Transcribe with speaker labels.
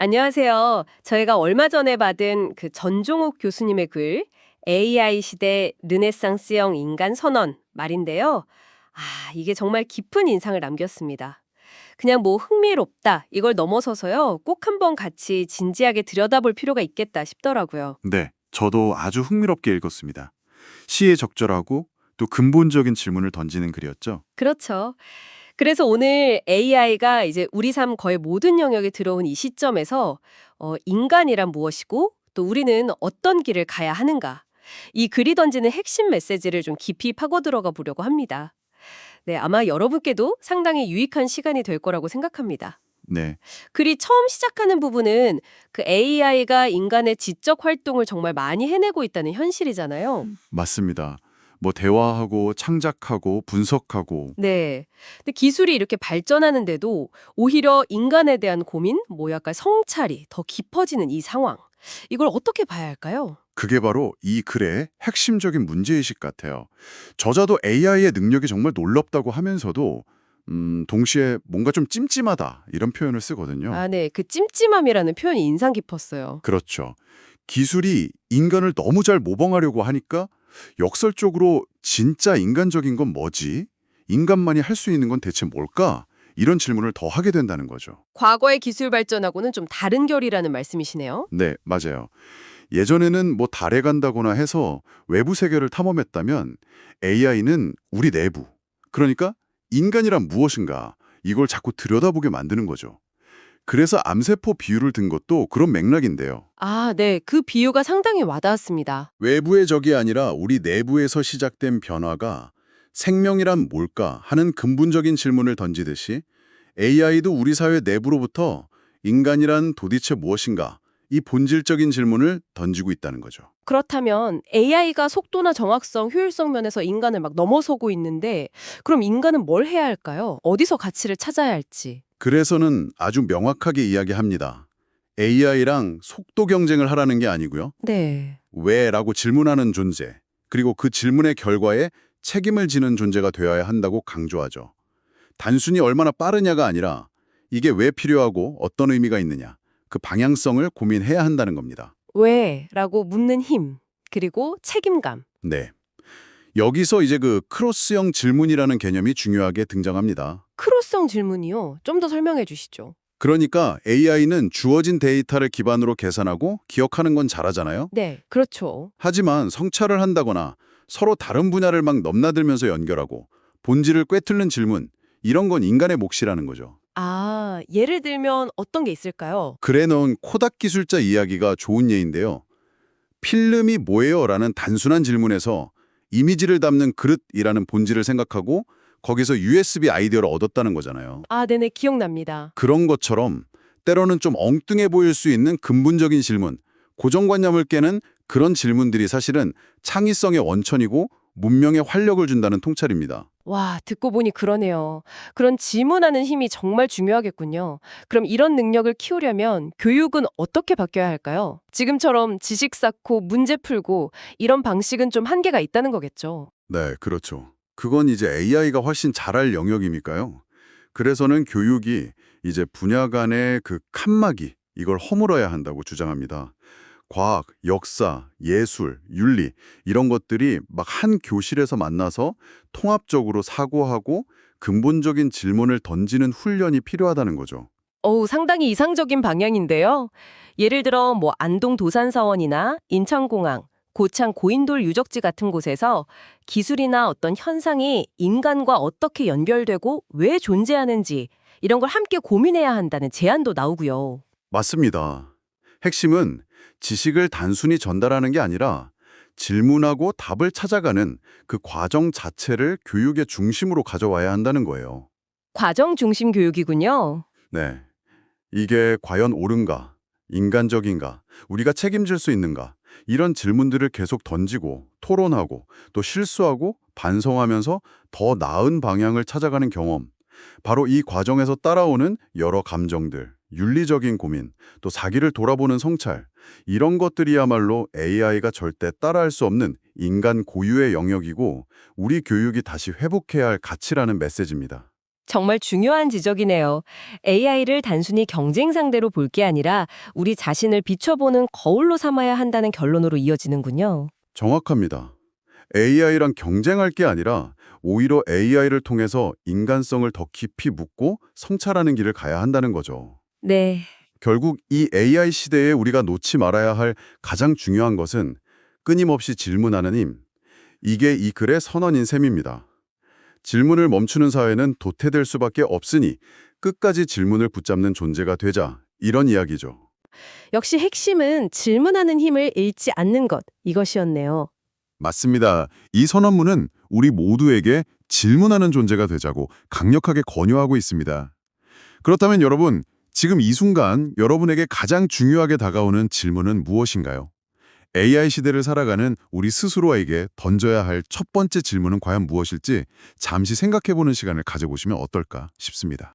Speaker 1: 안녕하세요. 저희가 얼마 전에 받은 그 전종욱 교수님의 글, AI 시대 르네상스형 인간 선언 말인데요. 이게 정말 깊은 인상을 남겼습니다. 그냥 뭐 흥미롭다, 이걸 넘어서서요, 꼭 한번 같이 진지하게 들여다볼 필요가 있겠다 싶더라고요.
Speaker 2: 네, 저도 아주 흥미롭게 읽었습니다. 시에 적절하고 또 근본적인 질문을 던지는 글이었죠.
Speaker 1: 그렇죠. 그래서 오늘 AI가 이제 우리 삶 거의 모든 영역에 들어온 이 시점에서 인간이란 무엇이고 또 우리는 어떤 길을 가야 하는가. 이 글이 던지는 핵심 메시지를 좀 깊이 파고 들어가 보려고 합니다. 네, 아마 여러분께도 상당히 유익한 시간이 될 거라고 생각합니다.
Speaker 2: 네,
Speaker 1: 글이 처음 시작하는 부분은 그 AI가 인간의 지적 활동을 정말 많이 해내고 있다는 현실이잖아요.
Speaker 2: 맞습니다. 뭐 대화하고 창작하고 분석하고
Speaker 1: 네. 근데 기술이 이렇게 발전하는데도 오히려 인간에 대한 고민, 뭐 약간 성찰이 더 깊어지는 이 상황. 이걸 어떻게 봐야 할까요?
Speaker 2: 그게 바로 이 글의 핵심적인 문제의식 같아요. 저자도 AI의 능력이 정말 놀랍다고 하면서도 동시에 뭔가 좀 찜찜하다 이런 표현을 쓰거든요.
Speaker 1: 네. 그 찜찜함이라는 표현이 인상 깊었어요.
Speaker 2: 그렇죠. 기술이 인간을 너무 잘 모방하려고 하니까 역설적으로 진짜 인간적인 건 뭐지? 인간만이 할 수 있는 건 대체 뭘까? 이런 질문을 더 하게 된다는 거죠.
Speaker 1: 과거의 기술 발전하고는 좀 다른 결이라는 말씀이시네요.
Speaker 2: 네, 맞아요. 예전에는 뭐 달에 간다거나 해서 외부 세계를 탐험했다면 AI는 우리 내부, 그러니까 인간이란 무엇인가 이걸 자꾸 들여다보게 만드는 거죠. 그래서 암세포 비유를 든 것도 그런 맥락인데요.
Speaker 1: 네. 그 비유가 상당히 와닿았습니다.
Speaker 2: 외부의 적이 아니라 우리 내부에서 시작된 변화가 생명이란 뭘까 하는 근본적인 질문을 던지듯이 AI도 우리 사회 내부로부터 인간이란 도대체 무엇인가 이 본질적인 질문을 던지고 있다는 거죠.
Speaker 1: 그렇다면 AI가 속도나 정확성, 효율성 면에서 인간을 막 넘어서고 있는데 그럼 인간은 뭘 해야 할까요? 어디서 가치를 찾아야 할지.
Speaker 2: 그래서는 아주 명확하게 이야기합니다. AI랑 속도 경쟁을 하라는 게 아니고요.
Speaker 1: 네.
Speaker 2: 왜라고 질문하는 존재, 그리고 그 질문의 결과에 책임을 지는 존재가 되어야 한다고 강조하죠. 단순히 얼마나 빠르냐가 아니라 이게 왜 필요하고 어떤 의미가 있느냐, 그 방향성을 고민해야 한다는 겁니다.
Speaker 1: 왜? 라고 묻는 힘, 그리고 책임감.
Speaker 2: 네. 여기서 이제 그 크로스형 질문이라는 개념이 중요하게 등장합니다.
Speaker 1: 크로스성 질문이요. 좀 더 설명해 주시죠.
Speaker 2: 그러니까 AI는 주어진 데이터를 기반으로 계산하고 기억하는 건 잘하잖아요.
Speaker 1: 네, 그렇죠.
Speaker 2: 하지만 성찰을 한다거나 서로 다른 분야를 막 넘나들면서 연결하고 본질을 꿰뚫는 질문, 이런 건 인간의 몫이라는 거죠.
Speaker 1: 예를 들면 어떤 게 있을까요?
Speaker 2: 글에 넣은 코닥 기술자 이야기가 좋은 예인데요. 필름이 뭐예요? 라는 단순한 질문에서 이미지를 담는 그릇이라는 본질을 생각하고 거기서 USB 아이디어를 얻었다는 거잖아요.
Speaker 1: 네네, 기억납니다.
Speaker 2: 그런 것처럼 때로는 좀 엉뚱해 보일 수 있는 근본적인 질문, 고정관념을 깨는 그런 질문들이 사실은 창의성의 원천이고 문명에 활력을 준다는 통찰입니다.
Speaker 1: 와, 듣고 보니 그러네요. 그런 질문하는 힘이 정말 중요하겠군요. 그럼 이런 능력을 키우려면 교육은 어떻게 바뀌어야 할까요? 지금처럼 지식 쌓고 문제 풀고 이런 방식은 좀 한계가 있다는 거겠죠.
Speaker 2: 네, 그렇죠. 그건 이제 AI가 훨씬 잘할 영역이니까요. 그래서는 교육이 이제 분야 간의 그 칸막이, 이걸 허물어야 한다고 주장합니다. 과학, 역사, 예술, 윤리 이런 것들이 막 한 교실에서 만나서 통합적으로 사고하고 근본적인 질문을 던지는 훈련이 필요하다는 거죠.
Speaker 1: 상당히 이상적인 방향인데요. 예를 들어 뭐 안동 도산사원이나 인천공항, 고창 고인돌 유적지 같은 곳에서 기술이나 어떤 현상이 인간과 어떻게 연결되고 왜 존재하는지 이런 걸 함께 고민해야 한다는 제안도 나오고요.
Speaker 2: 맞습니다. 핵심은 지식을 단순히 전달하는 게 아니라 질문하고 답을 찾아가는 그 과정 자체를 교육의 중심으로 가져와야 한다는 거예요.
Speaker 1: 과정 중심 교육이군요.
Speaker 2: 네. 이게 과연 옳은가? 인간적인가? 우리가 책임질 수 있는가? 이런 질문들을 계속 던지고 토론하고 또 실수하고 반성하면서 더 나은 방향을 찾아가는 경험. 바로 이 과정에서 따라오는 여러 감정들, 윤리적인 고민, 또 자기를 돌아보는 성찰. 이런 것들이야말로 AI가 절대 따라할 수 없는 인간 고유의 영역이고 우리 교육이 다시 회복해야 할 가치라는 메시지입니다.
Speaker 1: 정말 중요한 지적이네요. AI를 단순히 경쟁 상대로 볼 게 아니라 우리 자신을 비춰보는 거울로 삼아야 한다는 결론으로 이어지는군요.
Speaker 2: 정확합니다. AI랑 경쟁할 게 아니라 오히려 AI를 통해서 인간성을 더 깊이 묻고 성찰하는 길을 가야 한다는 거죠.
Speaker 1: 네.
Speaker 2: 결국 이 AI 시대에 우리가 놓지 말아야 할 가장 중요한 것은 끊임없이 질문하는 힘. 이게 이 글의 선언인 셈입니다. 질문을 멈추는 사회는 도태될 수밖에 없으니 끝까지 질문을 붙잡는 존재가 되자. 이런 이야기죠.
Speaker 1: 역시 핵심은 질문하는 힘을 잃지 않는 것, 이것이었네요.
Speaker 3: 맞습니다. 이 선언문은 우리 모두에게 질문하는 존재가 되자고 강력하게 권유하고 있습니다. 그렇다면 여러분, 지금 이 순간 여러분에게 가장 중요하게 다가오는 질문은 무엇인가요? AI 시대를 살아가는 우리 스스로에게 던져야 할 첫 번째 질문은 과연 무엇일지 잠시 생각해보는 시간을 가져보시면 어떨까 싶습니다.